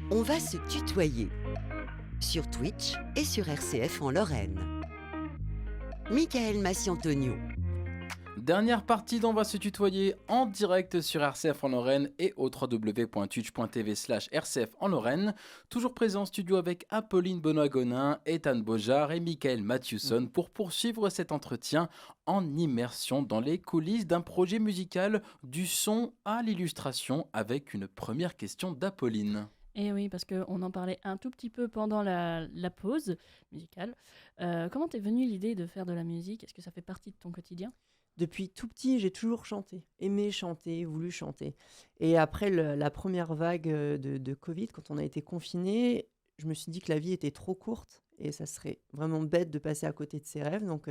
On va se tutoyer sur Twitch et sur RCF en Lorraine. Michael Massiantonio. Dernière partie d'On va se tutoyer en direct sur RCF en Lorraine et au www.twitch.tv/RCF en Lorraine. Toujours présent en studio avec Apolline Benoît-Gonin, Ethan Bojar et Michael Mathieuson pour poursuivre cet entretien en immersion dans les coulisses d'un projet musical du son à l'illustration avec une première question d'Apolline. Et oui, parce qu'on en parlait un tout petit peu pendant la pause musicale. Comment t'es venue l'idée de faire de la musique? Est-ce que ça fait partie de ton quotidien? Depuis tout petit, j'ai toujours chanté, aimé chanter, voulu chanter. Et après la première vague de Covid, quand on a été confinés, je me suis dit que la vie était trop courte et ça serait vraiment bête de passer à côté de ses rêves. Donc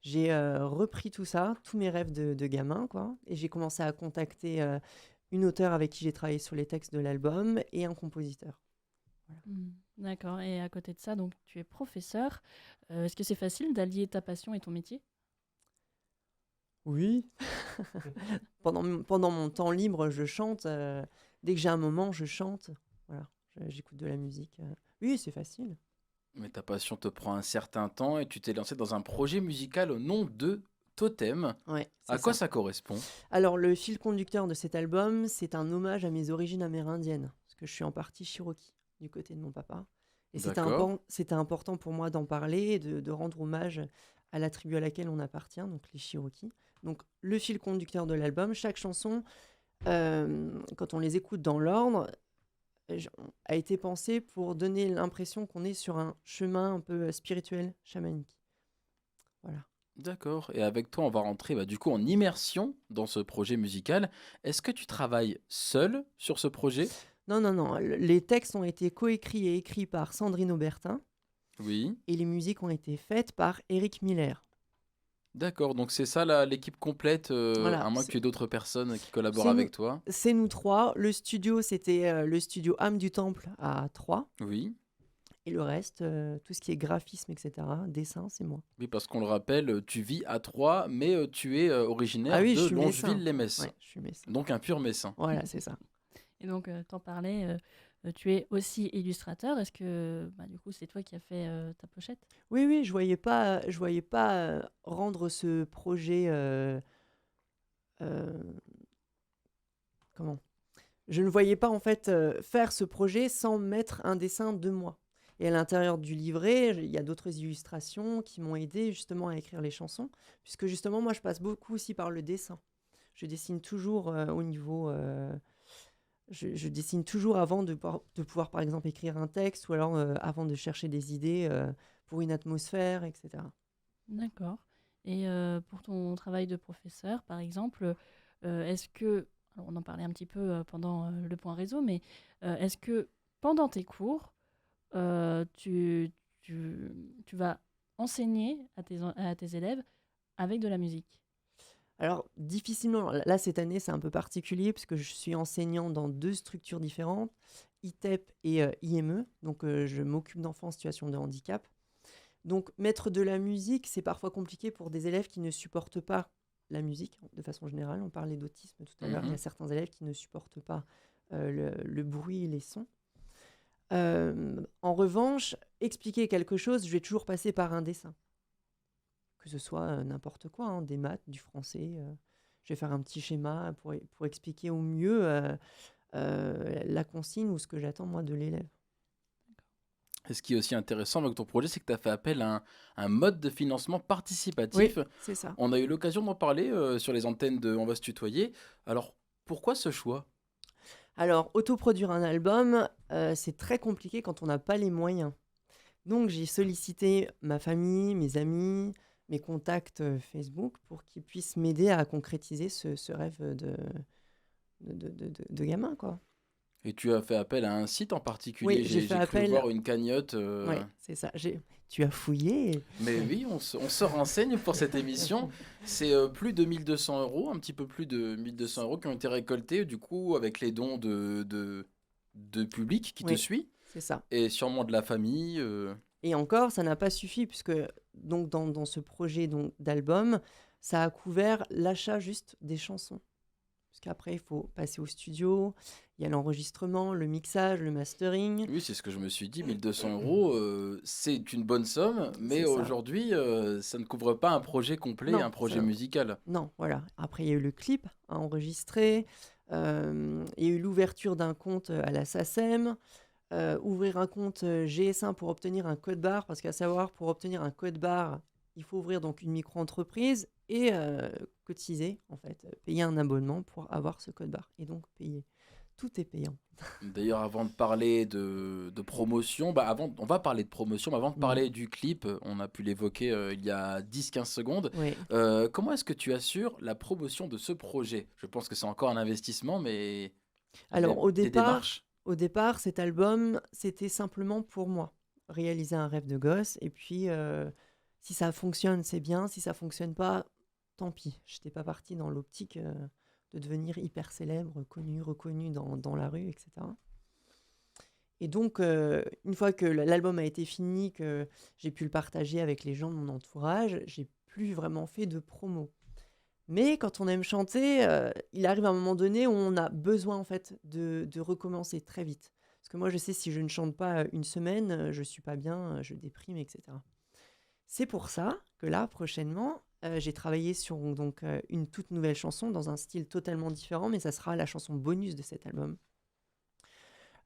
j'ai repris tout ça, tous mes rêves de gamin, quoi. Et j'ai commencé à contacter une auteure avec qui j'ai travaillé sur les textes de l'album et un compositeur. Voilà. D'accord. Et à côté de ça, donc tu es professeur. Est-ce que c'est facile d'allier ta passion et ton métier? Oui. Pendant mon temps libre, je chante. Dès que j'ai un moment, je chante. Voilà, j'écoute de la musique. Oui, c'est facile. Mais ta passion te prend un certain temps et tu t'es lancé dans un projet musical au nom de Totem. Ouais, À c'est quoi ça. ça correspond? Alors, le fil conducteur de cet album, c'est un hommage à mes origines amérindiennes, parce que je suis en partie Cherokee, du côté de mon papa. Et D'accord. c'était important pour moi d'en parler et de rendre hommage à la tribu à laquelle on appartient, donc les Cherokees. Donc, le fil conducteur de l'album, chaque chanson, quand on les écoute dans l'ordre, a été pensé pour donner l'impression qu'on est sur un chemin un peu spirituel, chamanique. Voilà. D'accord. Et avec toi, on va rentrer du coup en immersion dans ce projet musical. Est-ce que tu travailles seul sur ce projet? Non, non, non. Les textes ont été coécrits et écrits par Sandrine Aubertin Oui. et les musiques ont été faites par Eric Miller. D'accord. Donc c'est ça l'équipe complète, Voilà. à moins que tu aies d'autres personnes qui collaborent C'est nous, avec toi. c'est nous trois. Le studio, c'était le studio Âme du Temple à Troyes. Oui. Et le reste, tout ce qui est graphisme, etc., dessin, c'est moi. Oui, parce qu'on le rappelle, tu vis à Troyes, mais tu es Ah originaire oui, je de suis messin. Longeville-les-Metz. Ouais, je suis messin. Donc un pur messin. Voilà, c'est ça. Et donc, t'en parlais, tu es aussi illustrateur. Est-ce que, du coup, c'est toi qui as fait ta pochette? Oui, oui, je voyais pas rendre ce projet. Euh, comment? Je ne voyais pas en fait faire ce projet sans mettre un dessin de moi. Et à l'intérieur du livret, il y a d'autres illustrations qui m'ont aidé justement à écrire les chansons, puisque justement moi je passe beaucoup aussi par le dessin. Je dessine toujours au niveau. Je dessine toujours avant de pouvoir par exemple écrire un texte ou alors avant de chercher des idées pour une atmosphère, etc. D'accord. Et pour ton travail de professeur, par exemple, est-ce que, alors on en parlait un petit peu pendant le point réseau, mais est-ce que pendant tes cours, tu vas enseigner à tes élèves avec de la musique? Alors, difficilement. Là, cette année, c'est un peu particulier puisque je suis enseignant dans deux structures différentes, ITEP et IME. Donc, je m'occupe d'enfants en situation de handicap. Donc, mettre de la musique, c'est parfois compliqué pour des élèves qui ne supportent pas la musique, de façon générale. On parlait d'autisme tout à l'heure. Il y a certains élèves qui ne supportent pas le bruit et les sons. En revanche, expliquer quelque chose, je vais toujours passer par un dessin. Que ce soit n'importe quoi, hein, des maths, du français. Je vais faire un petit schéma pour expliquer au mieux la consigne ou ce que j'attends moi de l'élève. Et ce qui est aussi intéressant avec ton projet, c'est que tu as fait appel à un mode de financement Oui, participatif. c'est ça. On a eu l'occasion d'en parler sur les antennes de On va se tutoyer. Alors, pourquoi ce choix? Alors, autoproduire un album, c'est très compliqué quand on n'a pas les moyens. Donc, j'ai sollicité ma famille, mes amis, mes contacts Facebook pour qu'ils puissent m'aider à concrétiser ce rêve de gamin, quoi. Et tu as fait appel à un site en Oui, particulier. j'ai J'ai fait j'ai cru appel. voir une cagnotte. Oui, c'est ça. Tu as fouillé. Mais oui, on se renseigne pour cette émission. C'est plus de 1200 euros, un petit peu plus de 1200 euros qui ont été récoltés, du coup, avec les dons de public qui te Oui, suit, c'est ça. et sûrement de la famille. Et encore, ça n'a pas suffi, puisque donc, dans ce projet donc, d'album, ça a couvert l'achat juste des chansons. Parce qu'après, il faut passer au studio, Il y a l'enregistrement, le mixage, le mastering. Oui, c'est ce que je me suis dit. 1 200 €, c'est une bonne somme, mais C'est ça. aujourd'hui, ça ne couvre pas un projet complet, Non, un projet ça, musical. non, voilà. Après, il y a eu le clip à enregistrer. Il y a eu l'ouverture d'un compte à la SACEM. Ouvrir un compte GS1 pour obtenir un code barre, parce qu'à savoir, pour obtenir un code barre, il faut ouvrir donc une micro-entreprise et cotiser, en fait, payer un abonnement pour avoir ce code barre et donc payer. Tout est payant. D'ailleurs, avant de parler de promotion, on va parler de promotion, mais avant de Mhm. parler du clip, on a pu l'évoquer il y a 10-15 secondes. Oui. Comment est-ce que tu assures la promotion de ce projet? Je pense que c'est encore un investissement, mais Alors, des démarches. au départ, cet album, c'était simplement pour moi. Réaliser un rêve de gosse. Et puis, si ça fonctionne, c'est bien. Si ça fonctionne pas, tant pis. Je n'étais pas partie dans l'optique de devenir hyper célèbre, connu, reconnu dans la rue, etc. Et donc, une fois que l'album a été fini, que j'ai pu le partager avec les gens de mon entourage, j'ai plus vraiment fait de promo. Mais quand on aime chanter, il arrive un moment donné où on a besoin en fait de recommencer très vite. Parce que moi, je sais si je ne chante pas une semaine, je suis pas bien, je déprime, etc. C'est pour ça que là, prochainement, j'ai travaillé sur donc une toute nouvelle chanson dans un style totalement différent, mais ça sera la chanson bonus de cet album.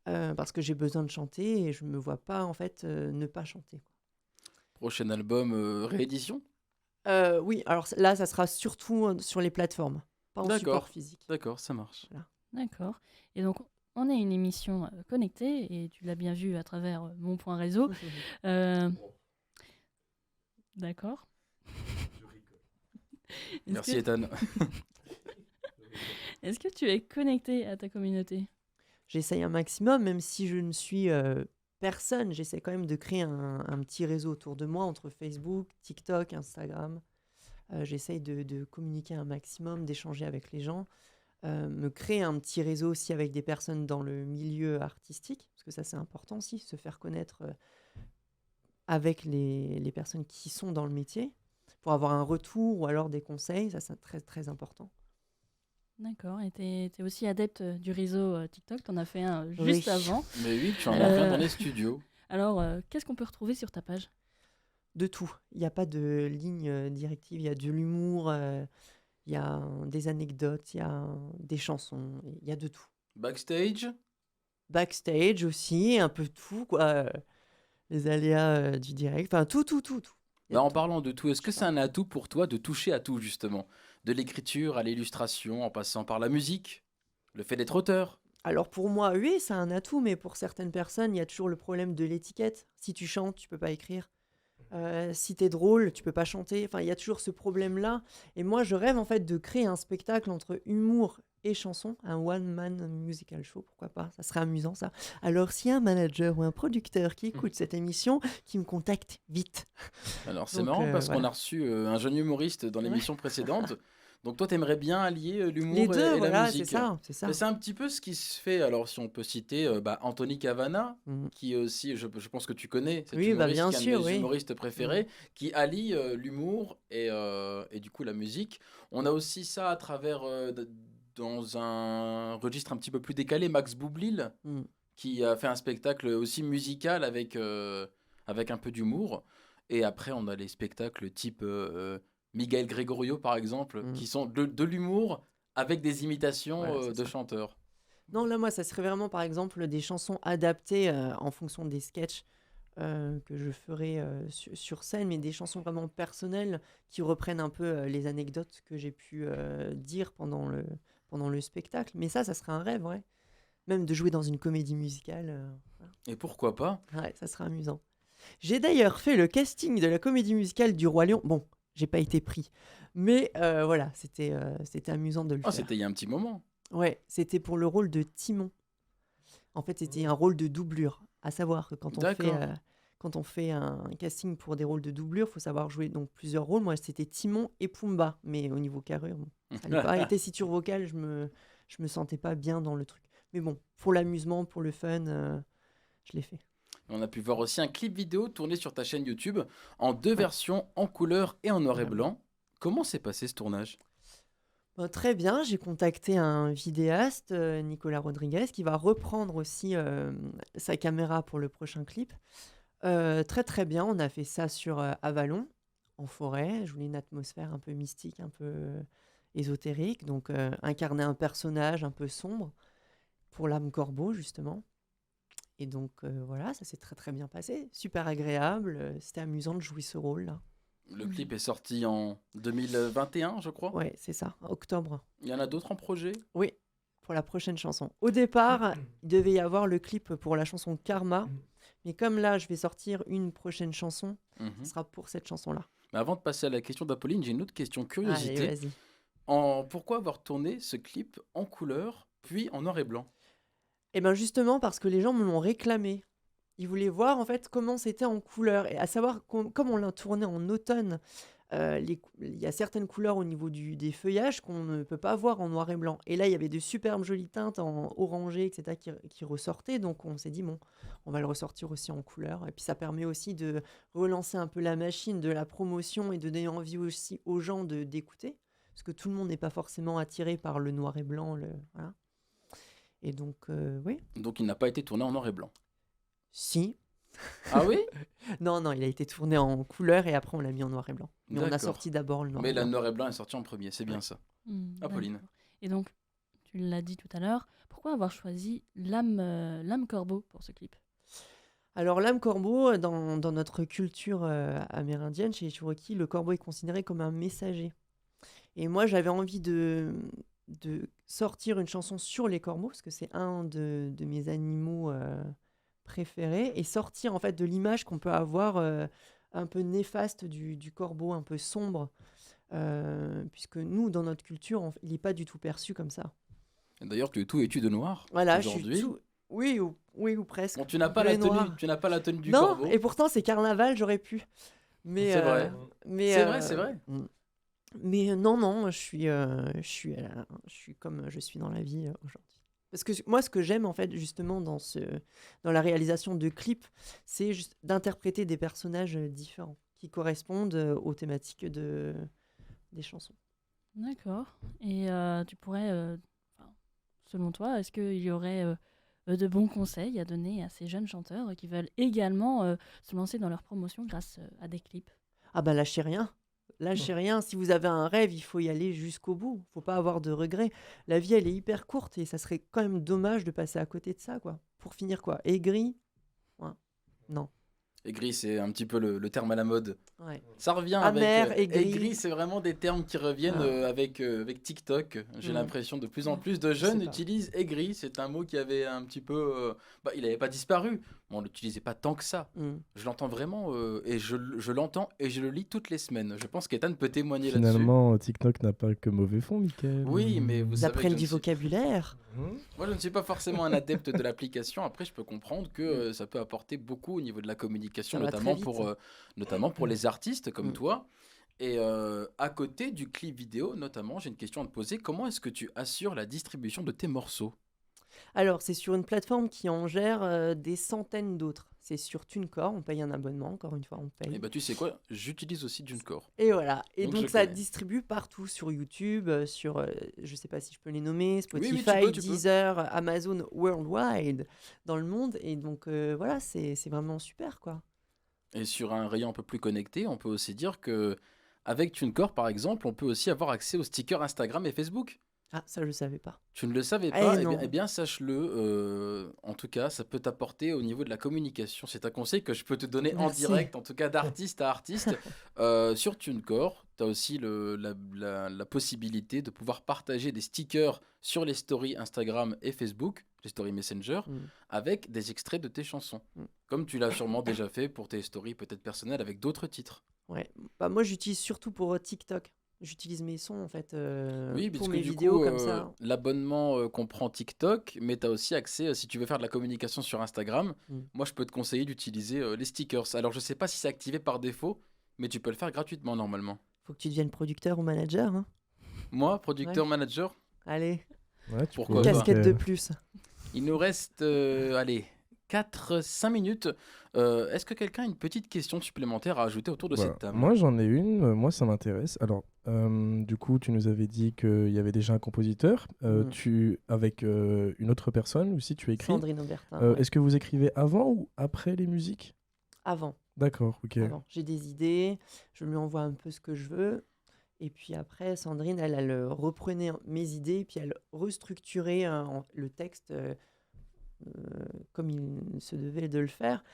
Parce que j'ai besoin de chanter et je me vois pas en fait ne pas chanter. Prochain album, réédition? Oui, alors là, ça sera surtout sur les plateformes, pas en support D'accord, physique. d'accord, ça marche. Voilà. D'accord. Et donc, on est une émission connectée, et tu l'as bien vu à travers mon point réseau. Euh, D'accord. Est-ce Merci que, Ethan. est-ce que tu es connecté à ta communauté? J'essaye un maximum, même si je ne suis personne, j'essaie quand même de créer un petit réseau autour de moi, entre Facebook, TikTok, Instagram. J'essaye de communiquer un maximum, d'échanger avec les gens, me créer un petit réseau aussi avec des personnes dans le milieu artistique, parce que ça c'est important aussi, se faire connaître avec les personnes qui sont dans le métier, pour avoir un retour ou alors des conseils, ça c'est très très important. D'accord. Et tu es aussi adepte du réseau TikTok. Tu en as fait un Oui. juste avant. Mais oui, tu en as fait Euh, dans les studios. Alors, qu'est-ce qu'on peut retrouver sur ta page? De tout. Il n'y a pas de ligne directive. Il y a de l'humour, il y a des anecdotes, il y a des chansons, il y a de tout. Backstage? Backstage aussi, un peu tout, quoi. Les aléas du direct, enfin tout, tout, tout, tout. Il y a En tout. parlant de tout, est-ce que c'est un atout pour toi de toucher à tout, justement? De l'écriture à l'illustration, en passant par la musique, le fait d'être auteur. Alors pour moi, oui, c'est un atout, mais pour certaines personnes, il y a toujours le problème de l'étiquette. Si tu chantes, tu peux pas écrire. Si t'es drôle, tu peux pas chanter. Enfin, il y a toujours ce problème-là. Et moi, je rêve en fait de créer un spectacle entre humour et chanson, un one-man musical show, pourquoi pas? Ça serait amusant, ça. Alors, s'il y a un manager ou un producteur qui écoute cette émission, qui me contacte vite. Alors c'est Donc, marrant parce qu'on voilà. a reçu un jeune humoriste dans l'émission précédente. Donc toi, t'aimerais bien allier Les l'humour deux, et la voilà, c'est musique. ça, c'est ça. Mais c'est un petit peu ce qui se fait. Alors si on peut citer Anthony Cavana, Mhm. qui est aussi, je pense que tu connais, cet Oui, bah humoriste bien qui est un de sûr, mes oui. humoristes préférés, qui allie l'humour et du coup la musique. On a aussi ça à travers, dans un registre un petit peu plus décalé, Max Boublil, Mhm. qui a fait un spectacle aussi musical avec un peu d'humour. Et après, on a les spectacles type Miguel Gregorio, par exemple, Mhm. qui sont de l'humour avec des imitations Voilà, c'est de ça. chanteurs. Non, là, moi, ça serait vraiment, par exemple, des chansons adaptées en fonction des sketchs que je ferai sur scène, mais des chansons vraiment personnelles qui reprennent un peu les anecdotes que j'ai pu dire pendant le spectacle. Mais ça serait un rêve, ouais. Même de jouer dans une comédie musicale, Et pourquoi pas? ouais, ça serait amusant. J'ai d'ailleurs fait le casting de la comédie musicale du Roi Lion. Bon, j'ai pas été pris, mais voilà, c'était amusant de le Oh, faire. c'était il y a un petit moment. Ouais, c'était pour le rôle de Timon. En fait, c'était un rôle de doublure. À savoir que D'accord. quand on fait un casting pour des rôles de doublure, il faut savoir jouer donc plusieurs rôles. Moi, c'était Timon et Pumba. Mais au niveau carrure, bon, ça allait pas. Et tessiture vocale, je me sentais pas bien dans le truc. Mais bon, pour l'amusement, pour le fun, je l'ai fait. On a pu voir aussi un clip vidéo tourné sur ta chaîne YouTube en deux versions, en couleur et en noir et blanc. Comment s'est passé ce tournage? Ben, très bien, j'ai contacté un vidéaste, Nicolas Rodriguez, qui va reprendre aussi sa caméra pour le prochain clip. Très très bien, on a fait ça sur Avalon, en forêt. Je voulais une atmosphère un peu mystique, un peu ésotérique. Donc incarner un personnage un peu sombre pour l'âme corbeau, justement. Et donc voilà, ça s'est très très bien passé. Super agréable, c'était amusant de jouer ce rôle-là. Le clip est sorti en 2021, je crois. Ouais, c'est ça, octobre. Il y en a d'autres en projet? Oui, pour la prochaine chanson. Au départ, il devait y avoir le clip pour la chanson Karma. Mais comme là, je vais sortir une prochaine chanson, Mhm. ce sera pour cette chanson-là. Mais avant de passer à la question d'Apolline, j'ai une autre question, Allez, curiosité. vas-y. Pourquoi avoir tourné ce clip en couleur, puis en noir et blanc? Et bien justement parce que les gens me l'ont réclamé. Ils voulaient voir en fait comment c'était en couleur. Et à savoir, comme on l'a tourné en automne, il y a certaines couleurs au niveau des feuillages qu'on ne peut pas voir en noir et blanc. Et là, il y avait de superbes jolies teintes en orangé, etc., qui ressortaient. Donc on s'est dit, bon, on va le ressortir aussi en couleur. Et puis ça permet aussi de relancer un peu la machine de la promotion et de donner envie aussi aux gens d'écouter. Parce que tout le monde n'est pas forcément attiré par le noir et blanc. Voilà. Et donc, oui, Donc il n'a pas été tourné en noir et blanc. si. Ah oui? Non, non, il a été tourné en couleur et après on l'a mis en noir et blanc. Mais on a D'accord. sorti d'abord le noir Mais et le blanc. noir et blanc est sorti en premier, c'est bien ça. Apolline. D'accord. Et donc, tu l'as dit tout à l'heure, pourquoi avoir choisi l'âme corbeau pour ce clip? Alors l'âme corbeau, dans notre culture amérindienne, chez les Cherokee, le corbeau est considéré comme un messager. Et moi, j'avais envie de sortir une chanson sur les corbeaux, parce que c'est un de mes animaux préférés, et sortir en fait de l'image qu'on peut avoir un peu néfaste du corbeau, un peu sombre, puisque nous, dans notre culture, il n'est pas du tout perçu comme ça. Et d'ailleurs, tu es tout vêtu de noir Voilà, je suis aujourd'hui. tout... Oui, ou presque. Bon, tu n'as pas Bleu la et tenue, noir. tu n'as pas la tenue du Non, corbeau. et pourtant c'est carnaval, j'aurais pu. Mais, C'est vrai. mais, C'est vrai, c'est vrai. Mais non, je suis comme je suis dans la vie aujourd'hui. Parce que moi, ce que j'aime en fait justement dans la réalisation de clips, c'est juste d'interpréter des personnages différents qui correspondent aux thématiques des chansons. D'accord. Et tu pourrais, enfin, selon toi, est-ce qu'il y aurait de bons conseils à donner à ces jeunes chanteurs qui veulent également se lancer dans leur promotion grâce à des clips? Ah bah lâchez rien. Lâchez rien. Si vous avez un rêve, il faut y aller jusqu'au bout. Faut pas avoir de regrets. La vie, elle est hyper courte et ça serait quand même dommage de passer à côté de ça, quoi. Pour finir, quoi. Aigri. Ouais. Non. Aigri, c'est un petit peu le terme à la mode. Ouais. Ça revient Amer, avec... aigri. Aigri, c'est vraiment des termes qui reviennent Ah. avec TikTok. J'ai Mm. l'impression de plus en plus de Je jeunes sais pas. utilisent aigri. C'est un mot qui avait un petit peu... il n'avait pas disparu. Mais on ne l'utilisait pas tant que ça. Mm. Je l'entends vraiment et je l'entends et je le lis toutes les semaines. Je pense qu'Ethan peut témoigner là-dessus. Finalement, TikTok n'a pas que mauvais fond, Mickaël. Oui, mais vous Ils savez apprennent que je du ne suis- vocabulaire. Moi, je ne suis pas forcément un adepte de l'application. Après, je peux comprendre que ça peut apporter beaucoup au niveau de la communication, Ça va très notamment vite. pour les artistes comme Mm. toi. Et à côté du clip vidéo, notamment, j'ai une question à te poser. Comment est-ce que tu assures la distribution de tes morceaux? Alors, c'est sur une plateforme qui en gère des centaines d'autres. C'est sur TuneCore, on paye un abonnement, encore une fois, on paye. Et bah, tu sais quoi? J'utilise aussi TuneCore. Et voilà. Et Donc, donc, je ça connais. distribue partout, sur YouTube, sur, je sais pas si je peux les nommer, Oui, Spotify, oui, tu peux. Deezer, Amazon, Worldwide, dans le monde. Et donc, voilà, c'est vraiment super, quoi. Et sur un rayon un peu plus connecté, on peut aussi dire que avec TuneCore, par exemple, on peut aussi avoir accès aux stickers Instagram et Facebook. Ah, ça, je savais pas. Tu ne le savais Eh pas? non. Eh bien, sache-le. En tout cas, ça peut t'apporter au niveau de la communication. C'est un conseil que je peux te donner en Merci. direct, en tout cas d'artiste à artiste. Sur TuneCore, tu as aussi la possibilité de pouvoir partager des stickers sur les stories Instagram et Facebook, les stories Messenger, Mm. avec des extraits de tes chansons. Mm. Comme tu l'as sûrement déjà fait pour tes stories peut-être personnelles avec d'autres titres. Ouais. Bah, moi, j'utilise surtout pour TikTok. J'utilise mes sons, en fait, Oui, pour parce que mes du vidéos coup, comme ça. l'abonnement comprend TikTok, mais tu as aussi accès, si tu veux faire de la communication sur Instagram, Mm. moi je peux te conseiller d'utiliser les stickers. Alors je sais pas si c'est activé par défaut, mais tu peux le faire gratuitement normalement. Faut que tu deviennes producteur ou manager, hein. Moi, producteur Ouais. manager, Allez, Ouais, tu Pourquoi peux, pas. casquette de Mickaël. plus. il nous reste, allez, 4-5 minutes. Est-ce que quelqu'un a une petite question supplémentaire à ajouter autour de Voilà. cette table? Moi, j'en ai une. Moi, ça m'intéresse. Alors, Du coup, tu nous avais dit qu'il y avait déjà un compositeur. Avec une autre personne aussi, tu écris. Sandrine Aubertin. Ouais. Est-ce que vous écrivez avant ou après les musiques? Avant. D'accord, ok. Avant. J'ai des idées, je lui envoie un peu ce que je veux. Et puis après, Sandrine, elle reprenait mes idées, et puis elle restructurait le texte comme il se devait de le faire.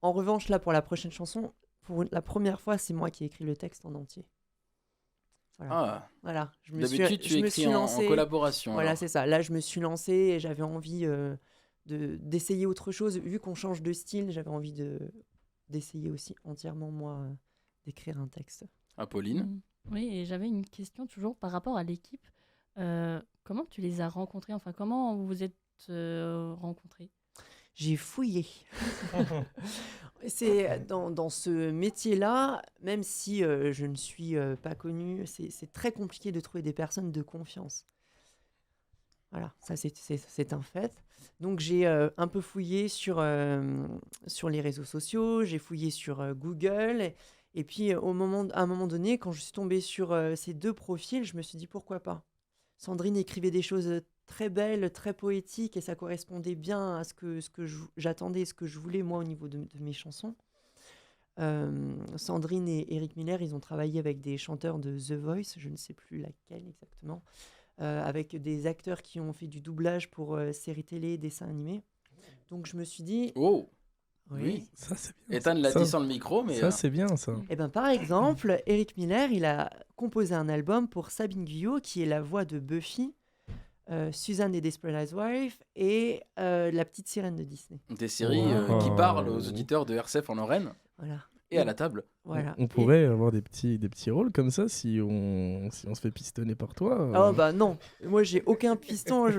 En revanche, là, pour la prochaine chanson, pour la première fois, c'est moi qui ai écrit le texte en entier. Voilà. Ah, Voilà. d'habitude, tu écris en collaboration. Voilà, alors. c'est ça. Là, je me suis lancée et j'avais envie d'essayer autre chose. Vu qu'on change de style, j'avais envie d'essayer aussi entièrement, moi, d'écrire un texte. Apolline. Oui, et j'avais une question toujours par rapport à l'équipe. Comment tu les as rencontrés? Enfin, comment vous vous êtes rencontrés? J'ai fouillé. C'est dans ce métier-là, même si je ne suis pas connue, c'est très compliqué de trouver des personnes de confiance. Voilà, ça c'est un fait. Donc j'ai un peu fouillé sur les réseaux sociaux, j'ai fouillé sur Google, et puis à un moment donné, quand je suis tombée sur ces deux profils, je me suis dit pourquoi pas. Sandrine écrivait des choses très belles, très poétiques, et ça correspondait bien à ce que j'attendais, ce que je voulais moi au niveau de mes chansons. Sandrine et Eric Miller, ils ont travaillé avec des chanteurs de The Voice, je ne sais plus laquelle exactement, avec des acteurs qui ont fait du doublage pour séries télé, dessins animés. Donc je me suis dit... Oh, oui. oui. Ça, c'est bien. Ethan l'a dit sans le micro, mais... Ça, c'est bien, ça. Et ben, par exemple, Eric Miller, il a composé un album pour Sabine Guyot, qui est la voix de Buffy, Suzanne des Desperate Housewives et la petite sirène de Disney. Des séries Wow. qui parlent aux auditeurs de RCF en Lorraine Voilà. et à la table. Voilà. On pourrait avoir des petits rôles comme ça si on se fait pistonner par toi. Oh bah non, moi j'ai aucun piston,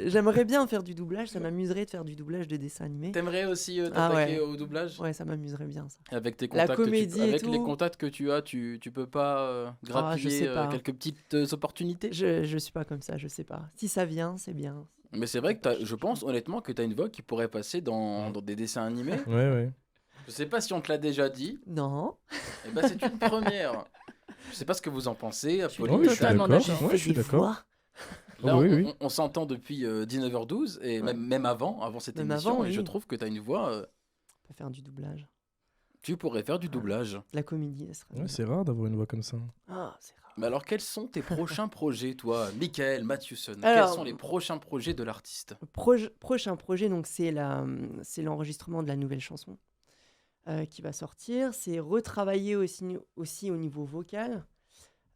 j'aimerais bien faire du doublage, ça m'amuserait de faire du doublage de dessins animés. T'aimerais aussi t'attaquer ouais. au doublage? Ouais, ça m'amerait bien ça. Avec tes La contacts, comédie et avec les tout. contacts que tu as, tu peux pas je grappiller sais pas. quelques petites opportunités? Je suis pas comme ça, je sais pas. Si ça vient, c'est bien. Mais c'est vrai que je pense honnêtement que tu as une voix qui pourrait passer dans des dessins animés. Ouais. Je sais pas si on te l'a déjà dit. Non. Eh ben, c'est une première. Je sais pas ce que vous en pensez, Apolline. Oui, je suis totalement d'accord. d'accord. Ouais, je suis Des d'accord. voix. Là, Oui. on s'entend depuis 19h12 et Ouais. même avant cette Même émission. avant, Et je oui. trouve que tu as une voix. On peut faire du doublage. Tu pourrais faire du doublage. La comédie, elle serait Ouais, bien. c'est rare d'avoir une voix comme ça. Ah, c'est rare. Mais alors, quels sont tes prochains projets, toi, Michael Matthewson? Alors, Quels sont les prochains projets de l'artiste? Le prochain projet, donc c'est l'enregistrement de la nouvelle chanson qui va sortir. C'est retravailler aussi au niveau vocal.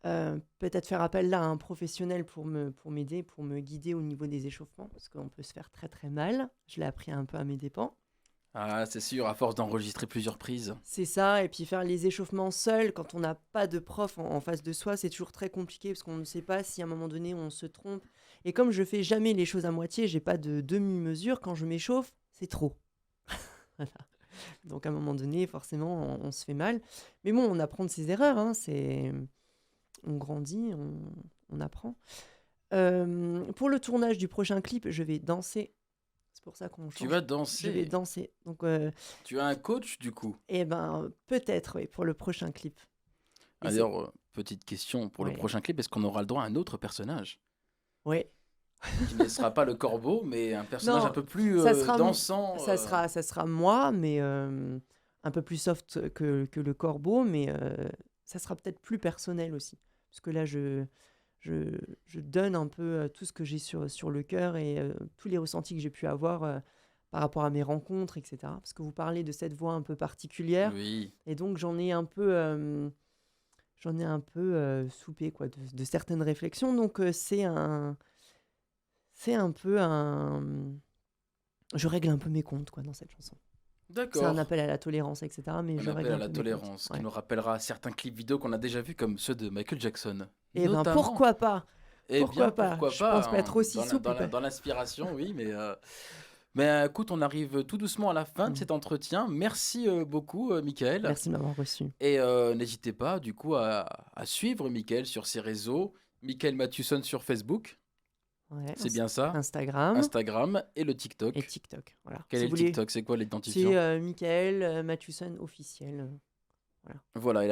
Peut-être faire appel là à un professionnel pour m'aider, pour me guider au niveau des échauffements, parce qu'on peut se faire très très mal. Je l'ai appris un peu à mes dépens. Ah, c'est sûr, à force d'enregistrer plusieurs prises. C'est ça, et puis faire les échauffements seul, quand on n'a pas de prof en face de soi, c'est toujours très compliqué, parce qu'on ne sait pas si à un moment donné on se trompe. Et comme je fais jamais les choses à moitié, j'ai pas de demi-mesure, quand je m'échauffe, c'est trop. Voilà. Donc à un moment donné, forcément, on se fait mal. Mais bon, on apprend de ses erreurs, hein, on grandit, on apprend. Pour le tournage du prochain clip, je vais danser. C'est pour ça qu'on change. Tu vas danser. Je vais danser. Donc, Tu as un coach, du coup. eh ben, peut-être, oui, pour le prochain clip. Et D'ailleurs, petite question pour le Ouais. prochain clip, est-ce qu'on aura le droit à un autre personnage Oui, qui ne sera pas le corbeau, mais un personnage Non, un peu plus ça sera dansant? ça sera moi, mais un peu plus soft que le corbeau, mais ça sera peut-être plus personnel aussi. Parce que là, je donne un peu tout ce que j'ai sur le cœur et tous les ressentis que j'ai pu avoir par rapport à mes rencontres, etc. Parce que vous parlez de cette voix un peu particulière. Oui. Et donc, j'en ai un peu soupé quoi, de certaines réflexions. Donc, c'est un peu un... Je règle un peu mes comptes quoi, dans cette chanson. C'est D'accord. un appel à la tolérance, etc. Mais Un je appel règle à un la peu mes tolérance, comptes. qui Ouais. nous rappellera certains clips vidéo qu'on a déjà vus, comme ceux de Michael Jackson. Eh ben, Notamment. pourquoi pas? Eh pourquoi bien, pas? pourquoi Je pas, pense pas être aussi dans la- souple, dans la- quoi. dans l'inspiration, oui, mais écoute, on arrive tout doucement à la fin de Mm. cet entretien. Merci beaucoup, Michael. Merci de m'avoir reçu. Et n'hésitez pas, du coup, à suivre Michael sur ses réseaux. Michael Matthewson sur Facebook, Ouais, c'est bien ça. Instagram Instagram et le TikTok. et TikTok. Voilà. Quel Si est vous le voulez- TikTok? C'est quoi l'identifiant? C'est Michael Matthewson officiel. Voilà, et l'album